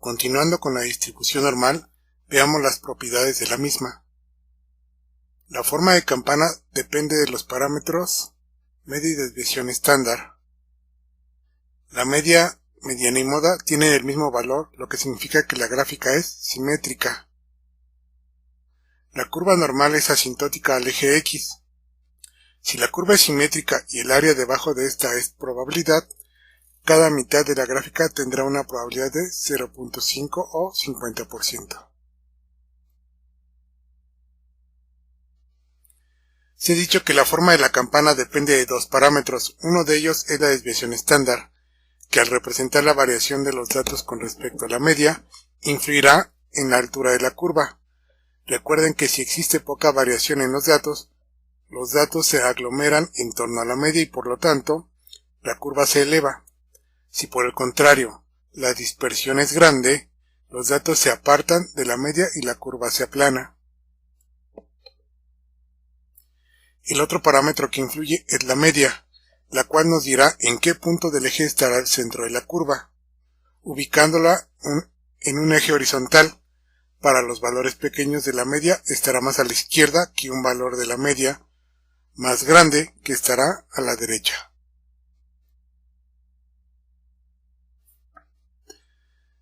Continuando con la distribución normal, veamos las propiedades de la misma. La forma de campana depende de los parámetros media y desviación estándar. La media, mediana y moda tienen el mismo valor, lo que significa que la gráfica es simétrica. La curva normal es asintótica al eje X. Si la curva es simétrica y el área debajo de esta es probabilidad, cada mitad de la gráfica tendrá una probabilidad de 0.5 o 50%. Se ha dicho que la forma de la campana depende de dos parámetros. Uno de ellos es la desviación estándar, que al representar la variación de los datos con respecto a la media, influirá en la altura de la curva. Recuerden que si existe poca variación en los datos se aglomeran en torno a la media y por lo tanto, la curva se eleva. Si por el contrario, la dispersión es grande, los datos se apartan de la media y la curva se aplana. El otro parámetro que influye es la media, la cual nos dirá en qué punto del eje estará el centro de la curva, ubicándola en un eje horizontal. Para los valores pequeños de la media estará más a la izquierda que un valor de la media más grande que estará a la derecha.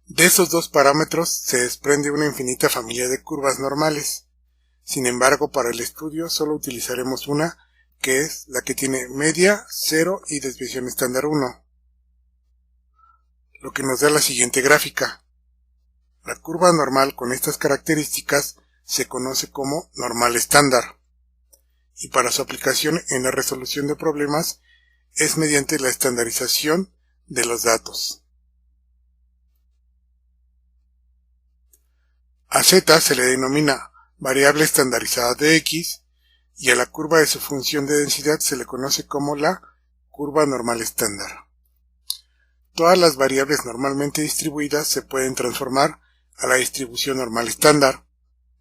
De esos dos parámetros se desprende una infinita familia de curvas normales. Sin embargo, para el estudio solo utilizaremos una, que es la que tiene media 0 y desviación estándar 1, lo que nos da la siguiente gráfica. La curva normal con estas características se conoce como normal estándar, y para su aplicación en la resolución de problemas es mediante la estandarización de los datos. A Z se le denomina variable estandarizada de X y a la curva de su función de densidad se le conoce como la curva normal estándar. Todas las variables normalmente distribuidas se pueden transformar a la distribución normal estándar,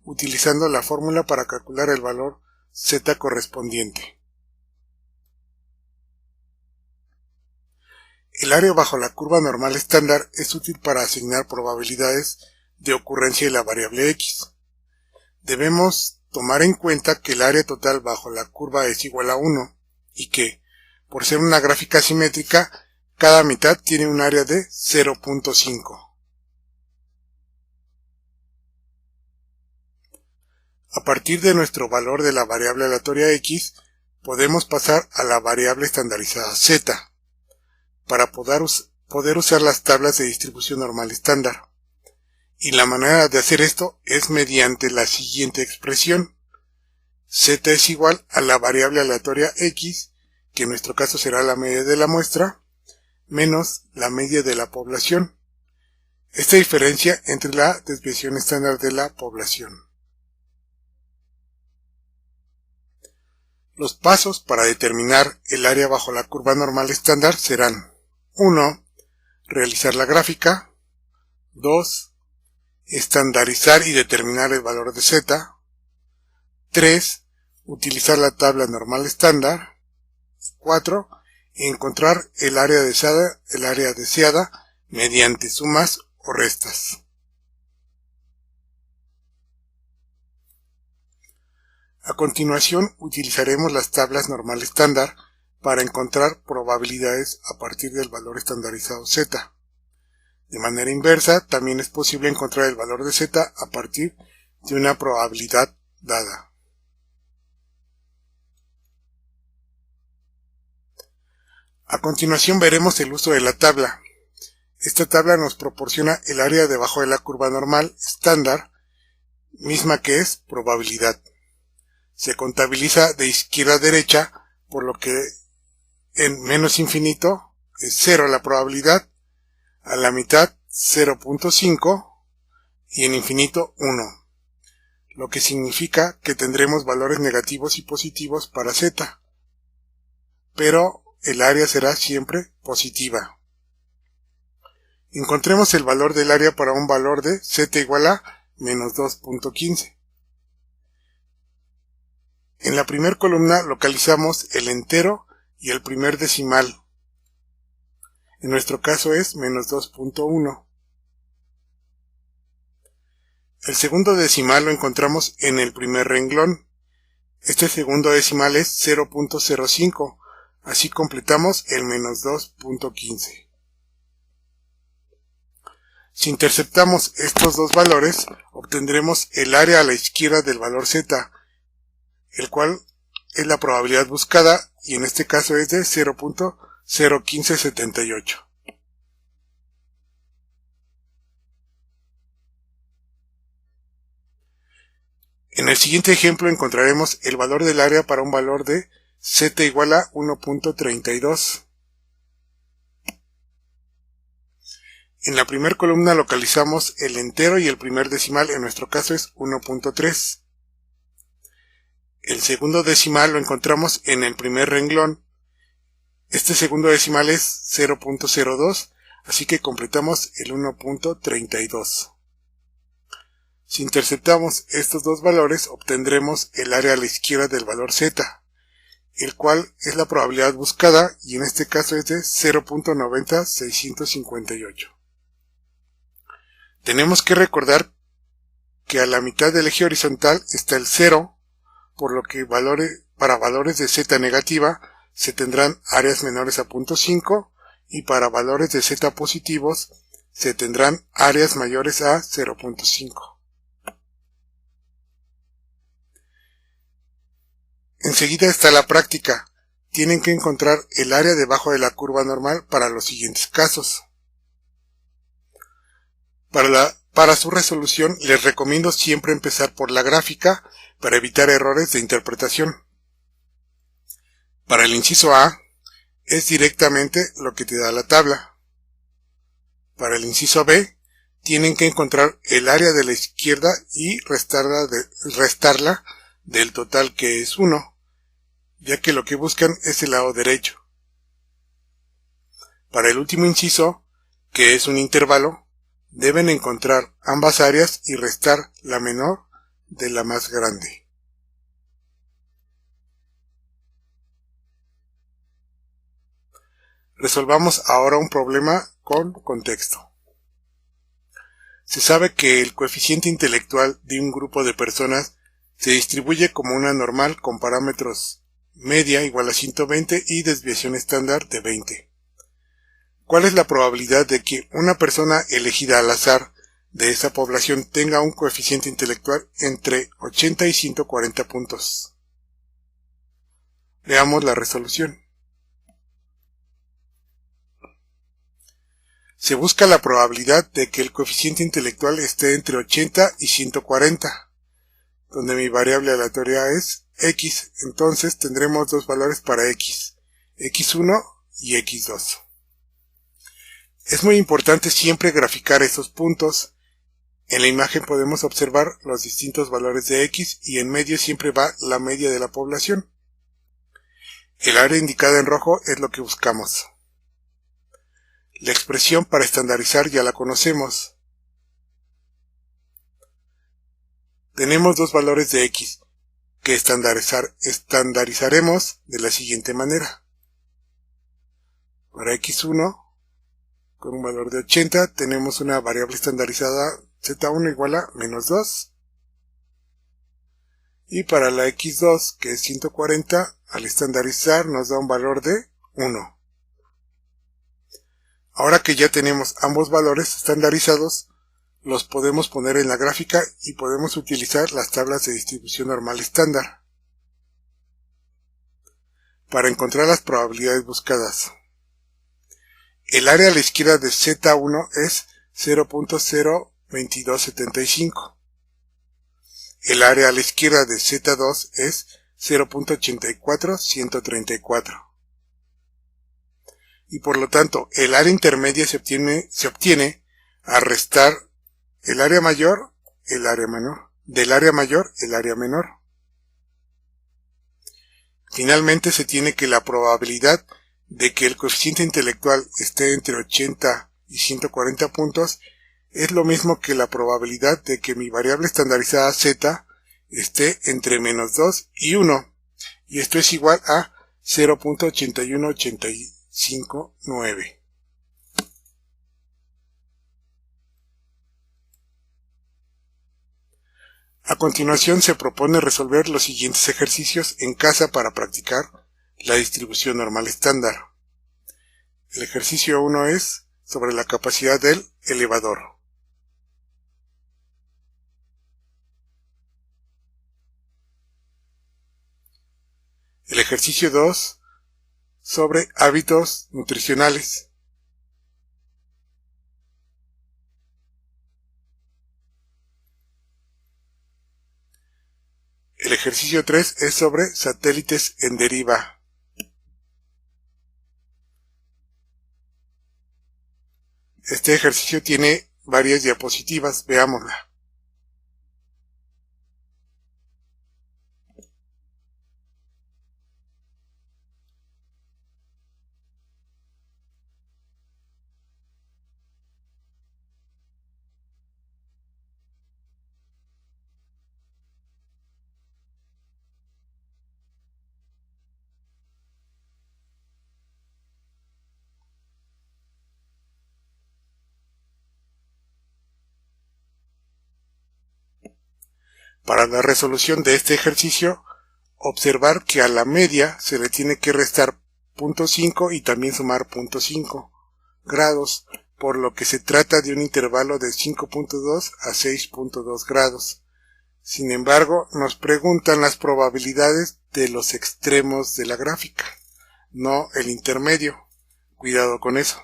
utilizando la fórmula para calcular el valor Z correspondiente. El área bajo la curva normal estándar es útil para asignar probabilidades de ocurrencia de la variable X. Debemos tomar en cuenta que el área total bajo la curva es igual a 1 y que, por ser una gráfica simétrica, cada mitad tiene un área de 0.5. A partir de nuestro valor de la variable aleatoria X, podemos pasar a la variable estandarizada Z, para poder usar las tablas de distribución normal estándar. Y la manera de hacer esto es mediante la siguiente expresión. Z es igual a la variable aleatoria X, que en nuestro caso será la media de la muestra, menos la media de la población. Esta diferencia entre la desviación estándar de la población. Los pasos para determinar el área bajo la curva normal estándar serán: 1. Realizar la gráfica. 2. Estandarizar y determinar el valor de Z. 3. Utilizar la tabla normal estándar. 4. Encontrar el área deseada mediante sumas o restas. A continuación utilizaremos las tablas normal estándar para encontrar probabilidades a partir del valor estandarizado Z. De manera inversa, también es posible encontrar el valor de Z a partir de una probabilidad dada. A continuación veremos el uso de la tabla. Esta tabla nos proporciona el área debajo de la curva normal estándar, misma que es probabilidad. Se contabiliza de izquierda a derecha, por lo que en menos infinito es 0 la probabilidad, a la mitad 0.5 y en infinito 1, lo que significa que tendremos valores negativos y positivos para Z, pero el área será siempre positiva. Encontremos el valor del área para un valor de Z igual a menos 2.15. En la primera columna localizamos el entero y el primer decimal. En nuestro caso es menos 2.1. El segundo decimal lo encontramos en el primer renglón. Este segundo decimal es 0.05, así completamos el menos 2.15. Si interceptamos estos dos valores, obtendremos el área a la izquierda del valor z, el cual es la probabilidad buscada, y en este caso es de 0.01578. En el siguiente ejemplo encontraremos el valor del área para un valor de z igual a 1.32. En la primera columna localizamos el entero y el primer decimal, en nuestro caso es 1.3. El segundo decimal lo encontramos en el primer renglón. Este segundo decimal es 0.02, así que completamos el 1.32. Si interceptamos estos dos valores, obtendremos el área a la izquierda del valor z, el cual es la probabilidad buscada, y en este caso es de 0.90658. Tenemos que recordar que a la mitad del eje horizontal está el 0, por lo que para valores de z negativa se tendrán áreas menores a 0.5 y para valores de z positivos se tendrán áreas mayores a 0.5. Enseguida está la práctica. Tienen que encontrar el área debajo de la curva normal para los siguientes casos. Para su resolución les recomiendo siempre empezar por la gráfica para evitar errores de interpretación. Para el inciso A es directamente lo que te da la tabla. Para el inciso B tienen que encontrar el área de la izquierda y restarla del total, que es 1, ya que lo que buscan es el lado derecho. Para el último inciso, que es un intervalo, deben encontrar ambas áreas y restar la menor de la más grande. Resolvamos ahora un problema con contexto. Se sabe que el coeficiente intelectual de un grupo de personas se distribuye como una normal con parámetros media igual a 120 y desviación estándar de 20. ¿Cuál es la probabilidad de que una persona elegida al azar de esa población tenga un coeficiente intelectual entre 80 y 140 puntos? Veamos la resolución. Se busca la probabilidad de que el coeficiente intelectual esté entre 80 y 140, donde mi variable aleatoria es x, entonces tendremos dos valores para x, x1 y x2. Es muy importante siempre graficar esos puntos. En la imagen podemos observar los distintos valores de x y en medio siempre va la media de la población. El área indicada en rojo es lo que buscamos. La expresión para estandarizar ya la conocemos. Tenemos dos valores de x que estandarizaremos de la siguiente manera. Para x1, con un valor de 80, tenemos una variable estandarizada z1 igual a menos 2. Y para la x2, que es 140, al estandarizar nos da un valor de 1. Ahora que ya tenemos ambos valores estandarizados, los podemos poner en la gráfica y podemos utilizar las tablas de distribución normal estándar para encontrar las probabilidades buscadas. El área a la izquierda de z1 es 0.02275. El área a la izquierda de z2 es 0.84134. Y por lo tanto, el área intermedia se obtiene al restar el área mayor, el área menor, del área mayor, el área menor. Finalmente se tiene que la probabilidad de que el coeficiente intelectual esté entre 80 y 140 puntos es lo mismo que la probabilidad de que mi variable estandarizada z esté entre menos 2 y 1, y esto es igual a 0.81859. A continuación se propone resolver los siguientes ejercicios en casa para practicar la distribución normal estándar. El ejercicio 1 es sobre la capacidad del elevador. El ejercicio 2 sobre hábitos nutricionales. El ejercicio 3 es sobre satélites en deriva. Este ejercicio tiene varias diapositivas, veámosla. Para la resolución de este ejercicio, observar que a la media se le tiene que restar 0.5 y también sumar 0.5 grados, por lo que se trata de un intervalo de 5.2 a 6.2 grados. Sin embargo, nos preguntan las probabilidades de los extremos de la gráfica, no el intermedio. Cuidado con eso.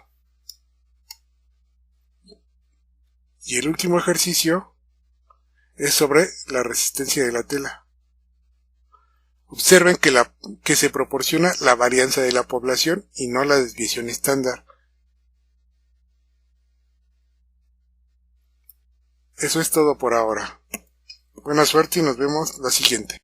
Y el último ejercicio es sobre la resistencia de la tela. Observen que se proporciona la varianza de la población y no la desviación estándar. Eso es todo por ahora. Buena suerte y nos vemos la siguiente.